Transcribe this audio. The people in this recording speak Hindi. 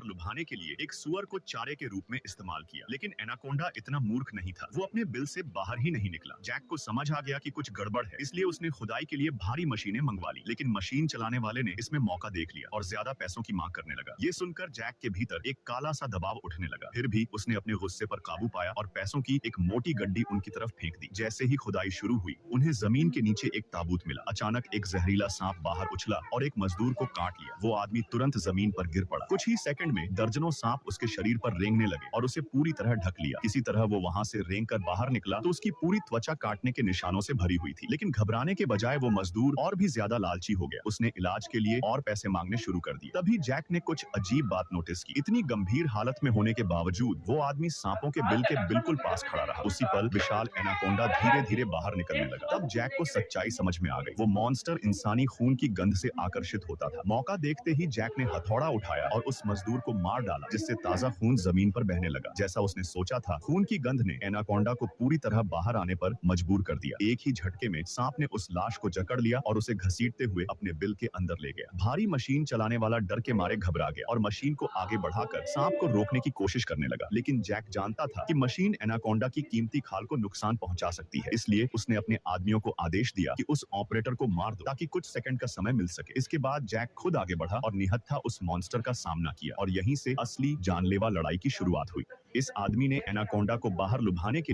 लुभाने के लिए एक सुअर को चारे के रूप में इस्तेमाल किया, लेकिन एनाकोंडा इतना मूर्ख नहीं था। वो अपने बिल से बाहर ही नहीं निकला। जैक को समझ आ गया कि कुछ गड़बड़ है, इसलिए उसने खुदाई के लिए भारी मशीनें मंगवा ली, लेकिन मशीन चलाने वाले ने इसमें मौका देख लिया और ज्यादा पैसों की मांग करने लगा। ये सुनकर जैक के भीतर एक काला सा दबाव उठने लगा। फिर भी उसने अपने गुस्से पर काबू पाया और पैसों की एक मोटी गड्डी उनकी तरफ फेंक दी। जैसे ही खुदाई शुरू हुई, उन्हें जमीन के नीचे एक ताबूत मिला। अचानक एक जहरीला सांप बाहर उछला और एक मजदूर को काट लिया। वो आदमी तुरंत जमीन पर गिर पड़ा। कुछ ही सेकंड में दर्जनों सांप उसके शरीर पर रेंगने लगे और उसे पूरी तरह ढक लिया। किसी तरह वो वहां से रेंग कर बाहर निकला तो उसकी पूरी त्वचा काटने के निशानों से भरी हुई थी, लेकिन घबराने के बजाय वो मजदूर और भी ज्यादा लालची हो गया। उसने इलाज के लिए और पैसे मांगने शुरू कर दिए। तभी जैक ने कुछ अजीब बात नोटिस की। इतनी गंभीर हालत में होने के बावजूद वो आदमी सांपों के बिल के बिल्कुल पास खड़ा रहा। उसी पल विशाल एनाकोंडा धीरे धीरे बाहर निकलने लगा। तब जैक को सच्चाई समझ में आ गई। वो मॉन्स्टर इंसानी खून की गंध से आकर्षित होता था। मौका देखते ही जैक ने हथौड़ा उठाया और उस मजदूर को मार डाला, जिससे ताजा खून जमीन पर बहने लगा। जैसा उसने सोचा था, खून की गंध ने एनाकोंडा को पूरी तरह बाहर आने पर मजबूर कर दिया। एक ही झटके में सांप ने उस लाश को जकड़ लिया और उसे घसीटते हुए अपने बिल के अंदर ले गया। भारी मशीन चलाने वाला डर के मारे घबरा गया और मशीन को आगे बढ़ाकर सांप को रोकने की कोशिश करने लगा, लेकिन जैक जानता था कि मशीन एनाकोंडा की कीमती खाल को नुकसान पहुंचा सकती है। इसलिए उसने अपने आदमियों को आदेश दिया कि उस ऑपरेटर को मार दो ताकि कुछ सेकंड का समय मिल सके। इसके बाद जैक खुद आगे बढ़ा और निहत्था उस मॉन्स्टर का सामना किया और यहीं से असली जानलेवा लड़ाई की शुरुआत हुई। इस आदमी ने एनाकोंडा को बाहर लुभाने के लिए